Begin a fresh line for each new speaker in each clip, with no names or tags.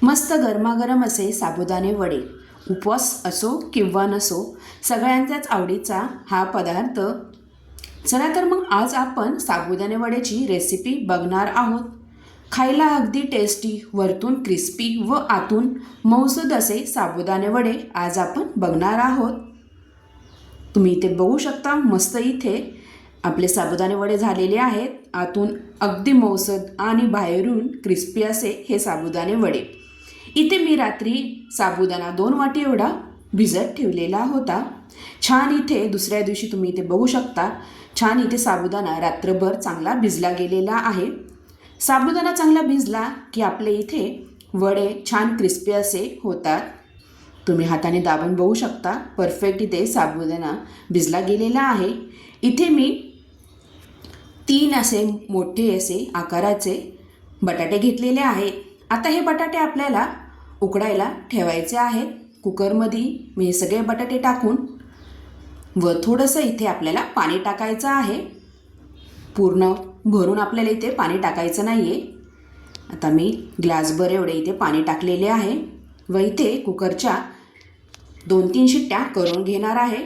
मस्त गरमागरम असे साबुदाणे वडे, उपवास असो किंवा नसो, सगळ्यांच्याच आवडीचा हा पदार्थ. चला तर मग आज आपण साबुदाणे वड्याची रेसिपी बघणार आहोत. खायला अगदी टेस्टी, वरतून क्रिस्पी व आतून मऊसूद असे साबुदाणे वडे आज आपण बघणार आहोत. तुम्ही इथे बघू शकता, मस्त इथे आपले साबुदाणे वडे झालेले आहेत. आतून अगदी मऊसूद आणि बाहेरून क्रिस्पी असे हे साबुदाणे वडे. इथे मी रात्री साबुदाणा 2 वाटी एवढा भिजत ठेवलेला होता. छान इथे दुसऱ्या दिवशी तुम्ही इथे बघू शकता, छान इथे साबुदाणा रात्रभर चांगला भिजला गेलेला आहे. साबुदाणा चांगला भिजला की आपले इथे वडे छान क्रिस्पी असे होतात. तुम्ही हाताने दाबून बघू शकता, परफेक्ट इथे साबुदाणा भिजला गेलेला आहे. इथे मी 3 असे मोठे असे आकाराचे बटाटे घेतलेले आहेत. आता हे बटाटे आपल्याला उकडायला ठेवायचे आहेत. कुकरमध्ये मी हे सगळे बटाटे टाकून व थोडंसं इथे आपल्याला पाणी टाकायचं आहे. पूर्ण भरून आपल्याला इथे पाणी टाकायचं नाही आहे. आता मी ग्लासभर एवढे इथे पाणी टाकलेले आहे व इथे कुकरच्या 2-3 शिट्ट्या करून घेणार आहे,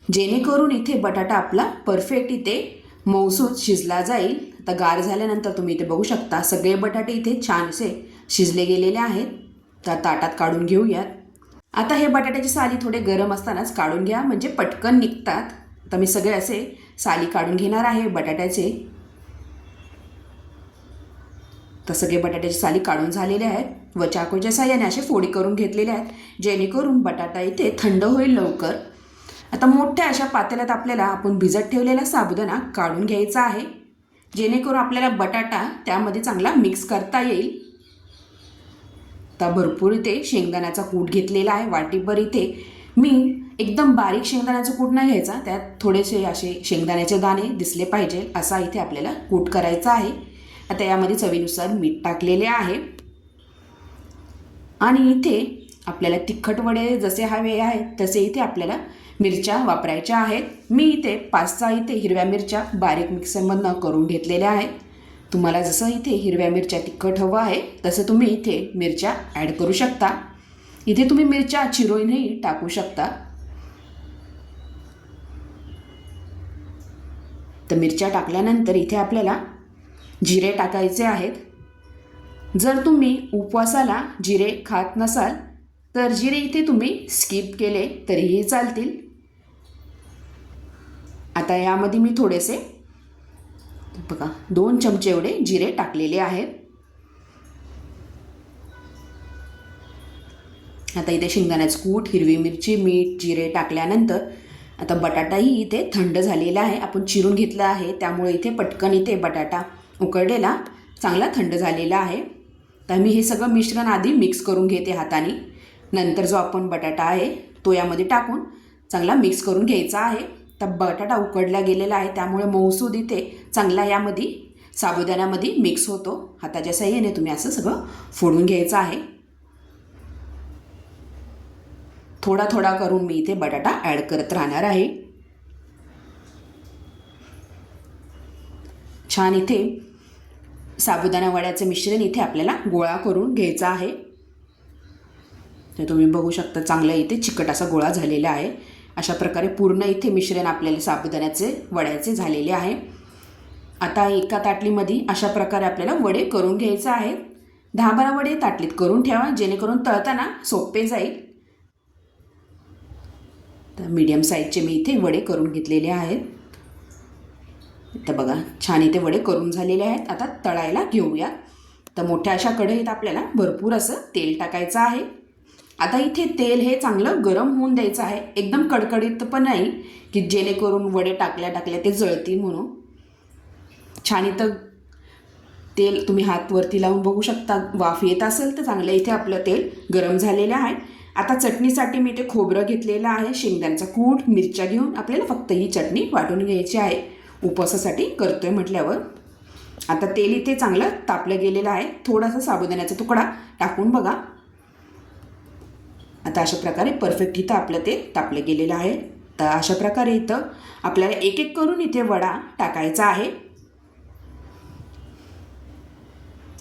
जेणेकरून इथे बटाटा आपला परफेक्ट इथे मऊसूद शिजला जाईल. आता गार झाल्यानंतर तुम्ही इथे बघू शकता, सगळे बटाटे इथे छानसे शिजले गेलेले आहेत. तर ताटात काढून घेऊयात. आता हे बटाट्याची साली थोडे गरम असतानाच काढून घ्या, म्हणजे पटकन निघतात. आता मी सगळे असे साली काढून घेणार आहे बटाट्याचे. तर सगळे बटाट्याची साली काढून झालेले आहेत व चाकूच्या साहाय्याने असे फोडी करून घेतलेले आहेत, जेणेकरून बटाटा इथे थंड होईल लवकर. आता मोठ्या अशा पातेल्यात आपल्याला आपण भिजत ठेवलेला साबुदाणा काढून घ्यायचा आहे, जेणेकरून आपल्याला बटाटा त्यामध्ये चांगला मिक्स करता येईल. तर भरपूर इथे शेंगदाण्याचा कूट घेतलेला आहे वाटीभर. इथे मी एकदम बारीक शेंगदाण्याचा कूट नाही घ्यायचा, त्यात थोडेसे असे शेंगदाण्याचे दाणे दिसले पाहिजे असा इथे आपल्याला कूट करायचा आहे. आता यामध्ये चवीनुसार मीठ टाकलेले आहे आणि इथे आपल्याला तिखट वडे जसे हवे आहेत तसे इथे आपल्याला मिरच्या वापरायच्या आहेत. मी इथे 5-6 इथे हिरव्या मिरच्या बारीक मिक्सरमधनं करून घेतलेल्या आहेत. तुम्हाला जसं इथे हिरव्या मिरच्या तिखट हवं आहे तसं तुम्ही इथे मिरच्या ॲड करू शकता. इथे तुम्ही मिरच्या चिरूनही टाकू शकता. तर मिरच्या टाकल्यानंतर इथे आपल्याला जिरे टाकायचे आहेत. जर तुम्ही उपवासाला जिरे खात नसाल तर जिरे इथे तुम्ही स्किप केले तरीही चालतील. आता यामध्ये मी थोडेसे बघा 2 चमचे एवढे जिरे टाकलेले आहेत. आता इथे शेंगदाण्याचं कूट, हिरवी मिरची, मीठ, जिरे टाकल्यानंतर आता बटाटाही इथे थंड झालेला आहे. आपण चिरून घेतला आहे, त्यामुळे इथे पटकन इथे बटाटा उकळलेला चांगला थंड झालेला आहे. तर मी हे सगळं मिश्रण आधी मिक्स करून घेते हाताने. नंतर जो आपण बटाटा आहे तो यामध्ये टाकून चांगला मिक्स करून घ्यायचा आहे. तर बटाटा उकडला गेलेला आहे, त्यामुळे मऊसूद इथे चांगला यामध्ये साबुदाण्यामध्ये मिक्स होतो. हाताच्या साहाय्याने तुम्ही असं सगळं फोडून घ्यायचं आहे. थोडा थोडा करून मी इथे बटाटा ॲड करत राहणार आहे. छान इथे साबुदाणा वड्याचं मिश्रण इथे आपल्याला गोळा करून घ्यायचा आहे. तर तुम्ही बघू शकता, चांगला इथे चिकट असा गोळा झालेला आहे. अशा प्रकारे पूर्ण इथे मिश्रण आपल्याला साबुदाण्याचे वड्याचे झालेले आहे. आता एका ताटलीमध्ये अशा प्रकारे आपल्याला वडे करून घ्यायचे आहेत. 10-12 वडे ताटलीत करून ठेवा, जेणेकरून तळताना सोपे जाईल. तर मीडियम साईजचे मी इथे वडे करून घेतलेले आहेत. तर बघा, छान इथे वडे करून झालेले आहेत. आता तळायला घेऊया. तर मोठ्या अशा कढईत आपल्याला भरपूर असं तेल टाकायचं आहे. आता इथे तेल हे चांगलं गरम होऊन द्यायचं आहे, एकदम कडकडीत पण नाही की जेणेकरून वडे टाकल्या टाकल्या ते जळतील म्हणून. छान इथं तेल तुम्ही हात वरती लावून बघू शकता, वाफ येत असेल तर चांगलं इथे आपलं तेल गरम झालेलं आहे. आता चटणीसाठी मी इथे खोबरं घेतलेलं आहे, शेंगदाण्याचा कूट, मिरच्या घेऊन आपल्याला फक्त ही चटणी वाटून घ्यायची आहे. उपवासासाठी करतोय म्हटल्यावर. आता तेल इथे चांगलं तापलं गेलेलं आहे. थोडासा साबुदाण्याचा तुकडा टाकून बघा. आता अशा प्रकारे परफेक्ट इथं आपलं ते तापलं गेलेलं आहे. तर अशा प्रकारे इथं आपल्याला एक एक करून इथे वडा टाकायचा आहे.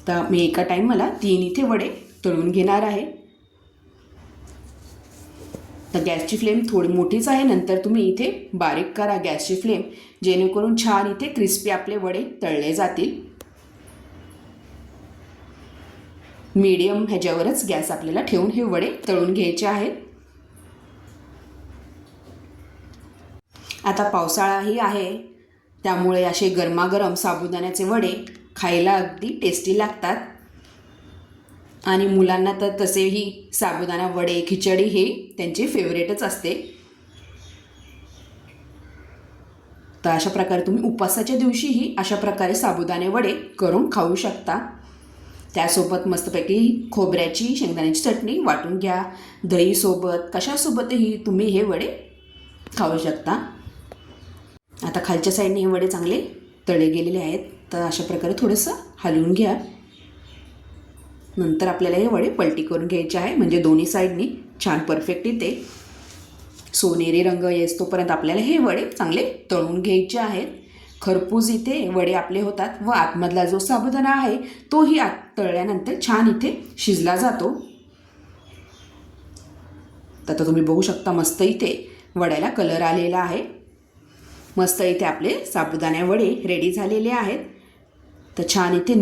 तर मी एका टाईम मला 3 इथे वडे तळून घेणार आहे. तर गॅसची फ्लेम थोडी मोठीच आहे. नंतर तुम्ही इथे बारीक करा गॅसची फ्लेम, जेणेकरून छान इथे क्रिस्पी आपले वडे तळले जातील. मीडियम ह्याच्यावरच गॅस आपल्याला ठेवून हे वडे तळून घ्यायचे आहेत. आता पावसाळाही आहे, त्यामुळे असे गरमागरम साबुदाण्याचे वडे खायला अगदी टेस्टी लागतात. आणि मुलांना तर तसेही साबुदाणा वडे खिचडी हे त्यांचे फेवरेटच असते. तर अशा प्रकारे तुम्ही उपवासाच्या दिवशीही अशा प्रकारे साबुदाणे वडे करून खाऊ शकता. त्यासोबत मस्तपैकी खोबऱ्याची शेंगदाण्याची चटणी वाटून घ्या. दहीसोबत कशासोबतही तुम्ही हे वडे खाऊ शकता. आता खालच्या साईडने हे वडे चांगले तळे गेलेले आहेत. तर अशा प्रकारे थोडंसं हलवून घ्या. नंतर आपल्याला हे वडे पलटी करून घ्यायचे आहे, म्हणजे दोन्ही साईडनी छान परफेक्ट इथे सोनेरी रंग येतोपर्यंत आपल्याला हे वडे चांगले तळून घ्यायचे आहेत. खरपूस इथे वडे आपले होतात व आतमधला जो साबुदाणा आहे तोही तळल्यानंतर छान इथे शिजला जातो. तर तुम्ही बघू शकता मस्त इथे वड्याला कलर आलेला आहे. मस्त इथे आपले साबुदाणे वडे रेडी झालेले आहेत. तर छान इथे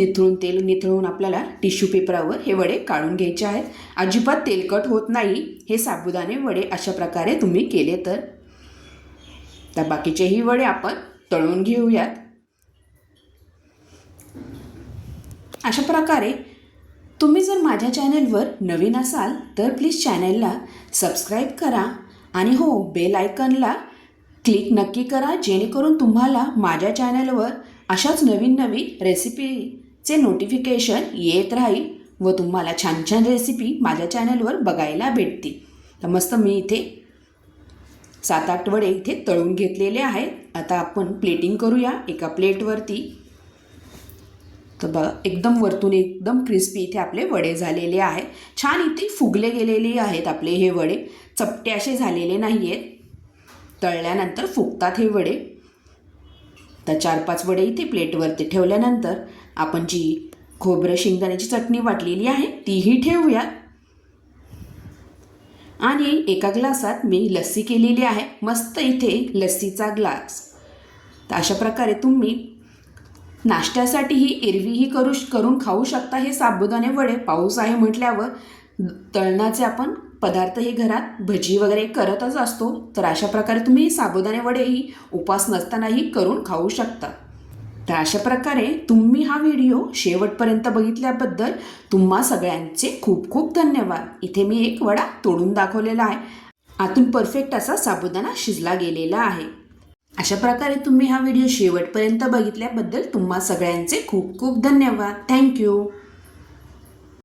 तेल निथळून आपल्याला टिश्यू पेपरावर हे वडे काढून घ्यायचे आहेत. अजिबात तेलकट होत नाही हे साबुदाणे वडे अशा प्रकारे तुम्ही केले तर. बाकीचेही वडे आपण तळून घेऊयात. अशा प्रकारे तुम्ही जर माझ्या चॅनलवर नवीन असाल तर प्लीज चॅनलला सबस्क्राईब करा आणि हो, बेल आयकॉनला क्लिक नक्की करा, जेणेकरून तुम्हाला माझ्या चॅनलवर अशाच नवीन रेसिपीचे नोटिफिकेशन येत राहील व तुम्हाला छान छान रेसिपी माझ्या चॅनलवर बघायला भेटतील. तर मस्त मी इथे 7-8 वडे इथे तळून घेतलेले आहेत. आता आपण प्लेटिंग करूया एका प्लेटवरती. तर बघा एकदम वरतून एकदम क्रिस्पी इथे आपले वडे झालेले आहेत. छान इथे फुगले गेलेले आहेत आपले हे वडे, चपटे असे झालेले नाही आहेत. तळल्यानंतर फुगतात हे वडे. तर 4-5 वडे इथे प्लेटवरती ठेवल्यानंतर आपण जी खोबरं शेंगदाण्याची चटणी वाटलेली आहे तीही ठेवूया. आणि एका ग्लासात मी लस्सी केलेली आहे, मस्त इथे लस्सीचा ग्लास. तर अशा प्रकारे तुम्ही नाश्त्यासाठीही एरवीही करून खाऊ शकता हे साबुदाणे वडे. पाऊस आहे म्हटल्यावर तळणाचे आपण पदार्थ हे घरात भजी वगैरे करतच असतो. तर अशा प्रकारे तुम्ही साबुदाणे वडेही उपवास नसतानाही करून खाऊ शकता. तर अशा प्रकारे तुम्ही हा व्हिडिओ शेवटपर्यंत बघितल्याबद्दल तुम्हा सगळ्यांचे खूप खूप धन्यवाद. इथे मी एक वडा तोडून दाखवलेला आहे, आतून परफेक्ट असा साबुदाणा शिजला गेलेला आहे. अशा प्रकारे तुम्ही हा व्हिडिओ शेवटपर्यंत बघितल्याबद्दल तुम्हा सगळ्यांचे खूप खूप धन्यवाद. थँक्यू.